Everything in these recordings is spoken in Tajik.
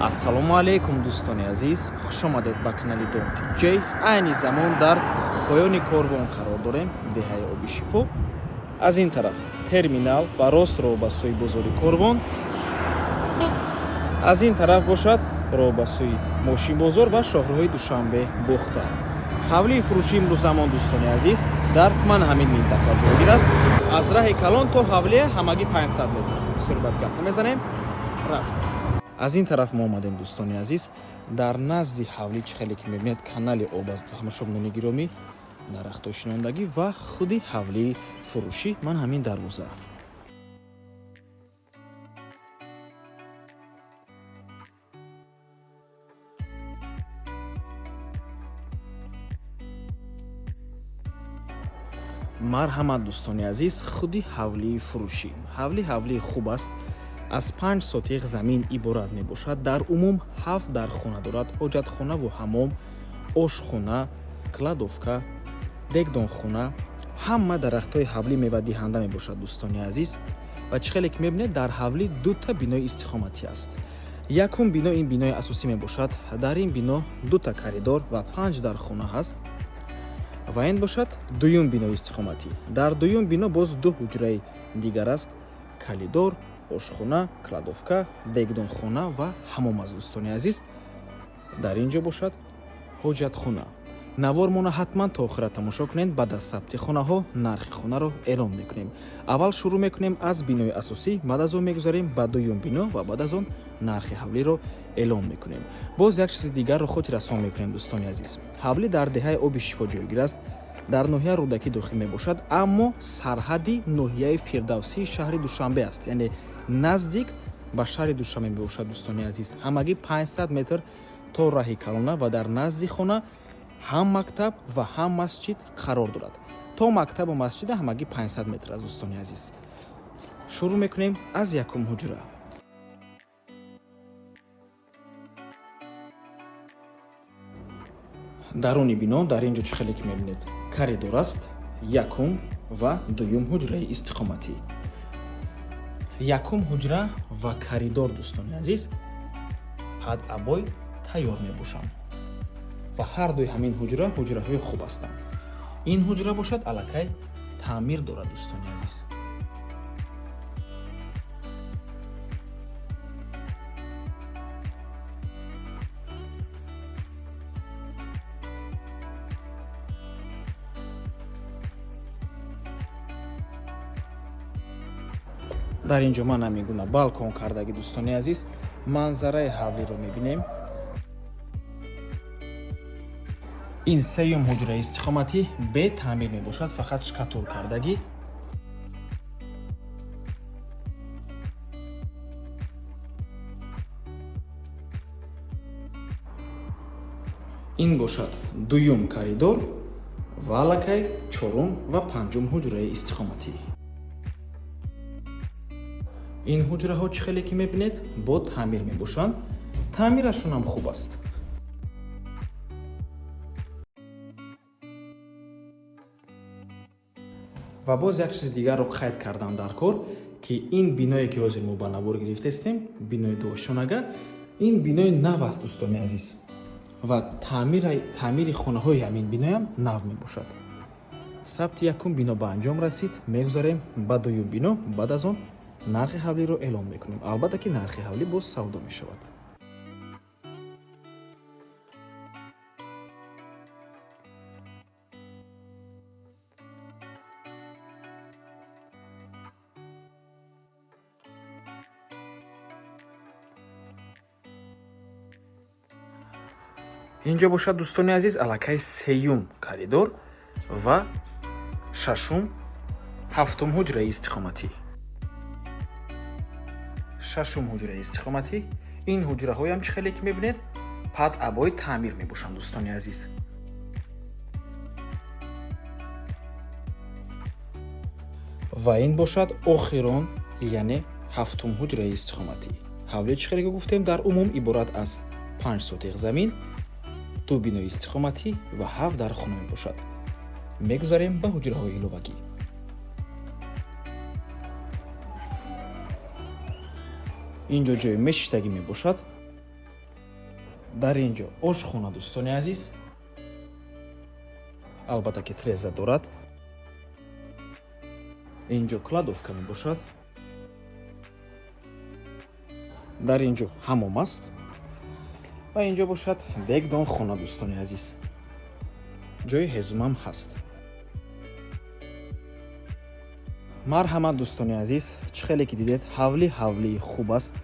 ассалому алайкум дӯстони азиз, хушомадед ба канали Дом.Тj. айни замон дар поёни корвон қарор дорем, деҳаи оби шифо. Аз ин тараф терминал ва рост роҳ ба сӯи бозори корвон, аз ин тараф бошад роҳ ба сӯи мошинбозор ва шоҳроҳи Душанбе Бухта. ҳавлии фурӯши имрӯзамон дӯстони азиз дар ман ҳамин минтақа ҷойгир аст. аз раҳи калон то ҳавлия ҳамагӣ 500 метр. бисёр бад гап намезанем, рафтем. аз ин тараф мо омадем дӯстони азиз, дар назди ҳавлӣ чӣ хеле ки мебинед канали об аст. тамошобинони гиромӣ, дарахтҳои шинондагӣ ва худи ҳавлии фурӯшӣ, ман ҳамин дарвоза. марҳамат дӯстони азиз, худи ҳавлии фурӯшӣ. ҳавлии хуб аст. аз 5 сотиқ замин иборат мебошад. дар умум 7 дархона дорад: ҳоҷатхонаву ҳаммом, ошхона, кладовка, дегдонхона. ҳама дарахтҳои ҳавлӣ мевадиҳанда мебошад дӯстони азиз. ва чӣ хеле ки мебинед, дар ҳавлӣ дута бинои истихоматӣ аст. якум бино ин бинои асосӣ мебошад. дар ин бино дута коридор ва 5 дархона ҳаст. ва ин бошад дуюм бинои истихоматӣ. дар дуюм бино боз 2 ҳуҷраи дигар аст: калидор, ошхона, кладовка, дегдонхона ва ҳаммом аст дӯстони азиз. дар ин ҷо бошад ҳоҷатхона. навормона ҳатман то охира тамошо кунед. баъд аз сабти хонаҳо нархи хонаро эълон мекунем. аввал шурӯъ мекунем аз бинои асосӣ, баъд аз он мегузарем ба дуюм бино ва баъд аз он нархи ҳавлиро эълон мекунем. боз як чизи дигарро хотир расон мекунем дӯстони азиз. ҳавлӣ дар деҳаи оби шифо ҷойгир аст. дар ноҳияи рӯдакӣ дохил мебошад, аммо сарҳади ноҳияи фирдавсии шаҳри Душанбе аст, яъне наздик ба шаҳри Душанбе мебошад дӯстони азиз. ҳамагӣ 500 метр то раҳи калона ва дар назди хона ҳам мактаб ва ҳам масҷид қарор дорад. то мактабу масҷида ҳамагӣ 500 метр аст дӯстони азиз. шурӯъ мекунем аз якум ҳуҷра. даруни бино, дар ин ҷо чӣ хеле ки мебинед, коридор аст. якум ва дуюм ҳуҷраи истиқоматӣ. якум ҳуҷра ва коридор дӯстони азиз пад абой тайёр мебошанд. ва ҳар дуи ҳамин ҳуҷраҳои хуб ҳастанд. ин ҳуҷра бошад аллакай таъмир дорад дӯстони азиз. дар ин ҷо ман ҳамин гуна балкон кардаги дӯстони азиз манзараи ҳавлиро мебинем. ин сеюм ҳуҷраи истиқоматӣ бе таъмир мебошад, фақат шкатур кардагӣ. ин бошад дуюм коридор ва аллакай чорум ва панҷум ҳуҷраи истиқоматӣ. ин ҳуҷраҳо чӣ хеле ки мебинед, бо таъмир мебошанд. таъмирашон ҳам хуб аст. ва боз як чизи дигарро қайд кардам дар кор, ки ин биное ки ҳозир мо ба навор гирифтаистем, бинои дошонага, ин бинои нав аст дӯстони азиз. ва таъмири хонаҳои ҳамин биноям нав мебошад. сабти якум бино ба анҷом расид, мегузарем ба дуюм бино, баъд аз он нархи ҳавлиро эълон мекунем. албатта ки нархи ҳавлӣ боз савдо мешавад. ин ҷо бошад дӯстони азиз аллакай сеюм коридор ва шашум, ҳафтум ҳуҷраи истиқоматӣ. шашум ҳуҷраи истиқоматӣ. ин ҳуҷраҳоям чӣ хеле ки мебинед, пад абой таъмир мебошанд дӯстони азиз. ва ин бошад охирон, яъне ҳафтум ҳуҷраи истиқоматӣ. ҳавле чӣ хеле ки гуфтем, дар умум иборат аз 5 сотиқ замин, 2 бинои истиқоматӣ ва 7 дархона мебошад. мегузарем ба ҳуҷраҳои иловагӣ. ин ҷо ҷои мешиштагӣ мебошад. дар ин ҷо ошхона дӯстони азиз, албатта ки треза дорад. ин ҷо кладовка мебошад. дар ин ҷо ҳаммом аст ва ин ҷо бошад дегдон хона дӯстони азиз. ҷои ҳезумам ҳаст. марҳамат дӯстони азиз, чӣ хеле ки дидед ҳавлии хуб аст.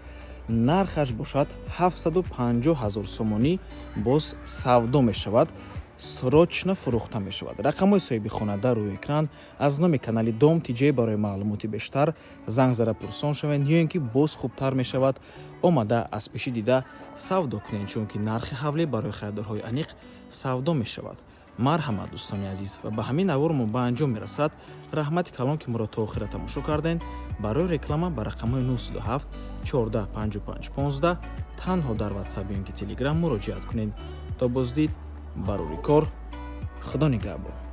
нархаш бошад 750 000 сомонӣ, боз савдо мешавад, срочно фурӯхта мешавад. рақамҳои соҳиби хона дар рӯи экран. аз номи канали Дом Тиҷей барои маълумоти бештар занг зада пурсон шавед, ё ин ки боз хубтар мешавад омада аз пеши дида савдо кунед, чунки нархи ҳавлӣ барои харидорҳои аниқ савдо мешавад. марҳамат дӯстони азиз, ва ба ҳамин аввор мо ба анҷом мерасад. раҳмати калон ки моро то охира тамошо кардем. барои реклама ба рақамҳои 907 14 55 15 танҳо дар WhatsApp ё ин ки Telegram муроҷиат кунед. то боздид ба рӯи кор. худо нигаҳбон.